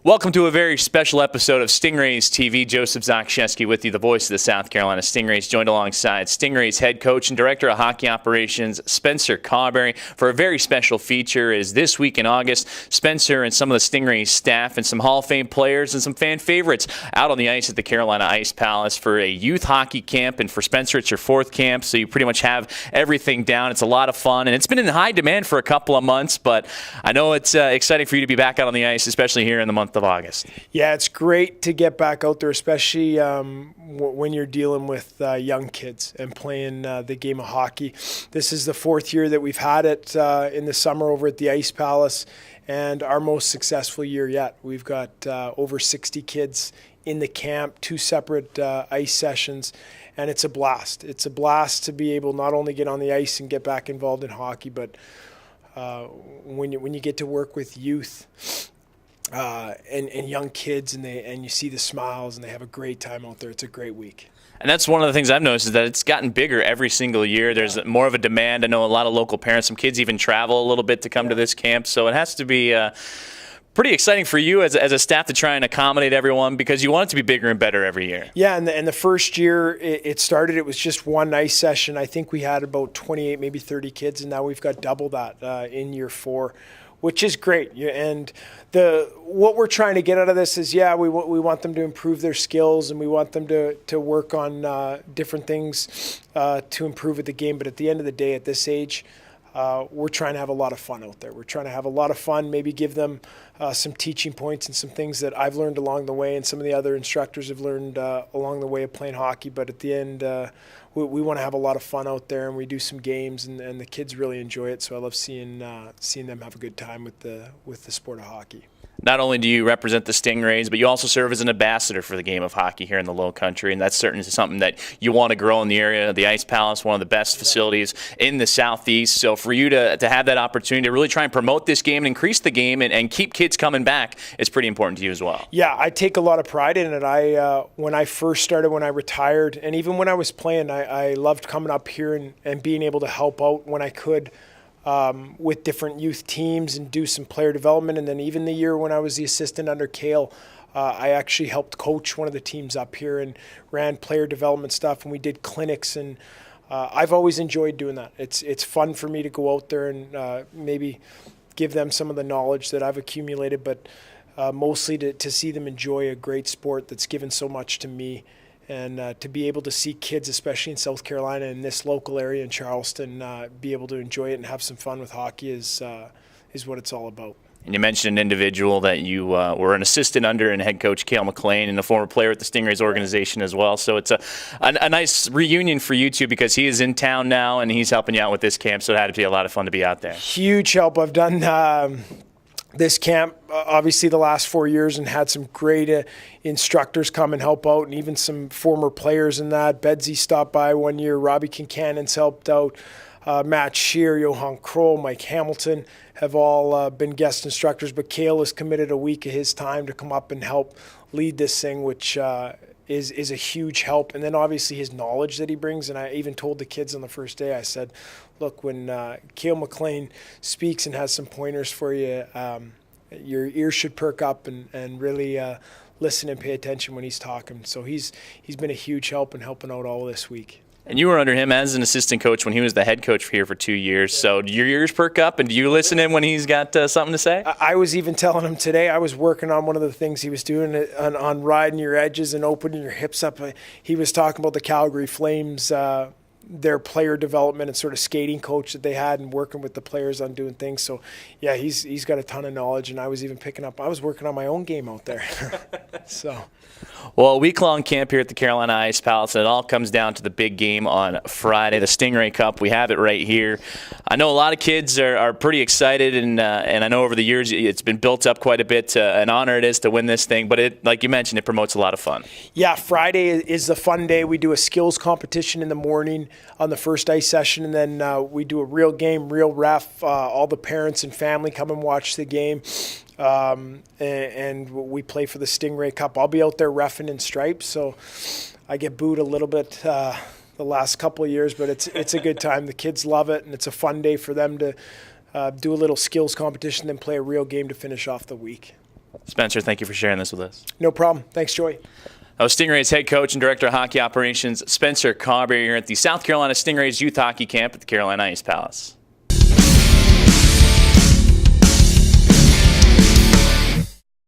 Welcome to a very special episode of Stingrays TV. Joseph Zakshesky with you, the voice of the South Carolina Stingrays, joined alongside Stingrays head coach and director of hockey operations, Spencer Carberry, for a very special feature. Is this week in August, Spencer and some of the Stingrays staff and some Hall of Fame players and some fan favorites out on the ice at the Carolina Ice Palace for a youth hockey camp. And for Spencer, it's your fourth camp, so you pretty much have everything down. It's a lot of fun, and it's been in high demand for a couple of months, but I know it's exciting for you to be back out on the ice, especially here in the month of August. Yeah, it's great to get back out there, especially when you're dealing with young kids and playing the game of hockey. This is the fourth year that we've had it in the summer over at the Ice Palace, and our most successful year yet. We've got over 60 kids in the camp, 2 separate ice sessions, and it's a blast. It's a blast to be able not only get on the ice and get back involved in hockey, but when you get to work with youth and young kids, and you see the smiles and they have a great time out there. It's a great week. And that's one of the things I've noticed is that it's gotten bigger every single year. There's more of a demand. I know a lot of local parents, some kids even travel a little bit to come to this camp. So it has to be pretty exciting for you as a staff to try and accommodate everyone, because you want it to be bigger and better every year. Yeah, and the first year it started, it was just one ice session. I think we had about 28, maybe 30 kids, and now we've got double that in year 4. Which is great, and what we're trying to get out of this is, we want them to improve their skills, and we want them to work on different things to improve at the game. But at the end of the day, at this age, we're trying to have a lot of fun out there. We're trying to have a lot of fun, maybe give them some teaching points and some things that I've learned along the way, and some of the other instructors have learned along the way of playing hockey. But at the end, we want to have a lot of fun out there, and we do some games, and the kids really enjoy it. So I love seeing them have a good time with the sport of hockey. Not only do you represent the Stingrays, but you also serve as an ambassador for the game of hockey here in the Low Country, and that's certainly something that you want to grow in the area. The Ice Palace, one of the best facilities in the Southeast. So for you to have that opportunity to really try and promote this game and increase the game and keep kids coming back is pretty important to you as well. Yeah, I take a lot of pride in it. When I first started, when I retired, and even when I was playing, I loved coming up here and being able to help out when I could. With different youth teams and do some player development. And then even the year when I was the assistant under Kale, I actually helped coach one of the teams up here and ran player development stuff, and we did clinics, and I've always enjoyed doing that. It's fun for me to go out there and maybe give them some of the knowledge that I've accumulated, but mostly to see them enjoy a great sport that's given so much to me. And to be able to see kids, especially in South Carolina, in this local area in Charleston, be able to enjoy it and have some fun with hockey is what it's all about. And you mentioned an individual that you were an assistant under, and head coach Cale McLean, and a former player with the Stingrays organization as well. So it's a nice reunion for you two, because he is in town now and he's helping you out with this camp. So it had to be a lot of fun to be out there. Huge help. I've done this camp, obviously, the last 4 years, and had some great instructors come and help out, and even some former players in that. Bedsy stopped by one year. Robbie Kincanon's helped out. Matt Shear, Johan Kroll, Mike Hamilton have all been guest instructors. But Cale has committed a week of his time to come up and help lead this thing, which is a huge help. And then obviously his knowledge that he brings. And I even told the kids on the first day, I said, look, when Cale McLean speaks and has some pointers for you, your ears should perk up and really listen and pay attention when he's talking. So he's been a huge help in helping out all this week. And you were under him as an assistant coach when he was the head coach here for 2 years. So do your ears perk up, and do you listen in when he's got something to say? I was even telling him today, I was working on one of the things he was doing on riding your edges and opening your hips up. He was talking about the Calgary Flames, their player development and sort of skating coach that they had, and working with the players on doing things. So yeah, he's got a ton of knowledge, and I was even I was working on my own game out there. So. Well, a week-long camp here at the Carolina Ice Palace, and it all comes down to the big game on Friday, the Stingray Cup. We have it right here. I know a lot of kids are pretty excited, and I know over the years it's been built up quite a bit. An honor it is to win this thing, but it, like you mentioned, it promotes a lot of fun. Yeah, Friday is the fun day. We do a skills competition in the morning on the first ice session, and then we do a real game, real ref. All the parents and family come and watch the game. And we play for the Stingray Cup. I'll be out there reffing in stripes, so I get booed a little bit the last couple of years, but it's a good time. The kids love it, and it's a fun day for them to do a little skills competition, then play a real game to finish off the week. Spencer, thank you for sharing this with us. No problem. Thanks, Joey. Stingrays head coach and director of hockey operations Spencer Carberry here at the South Carolina Stingrays youth hockey camp at the Carolina Ice Palace.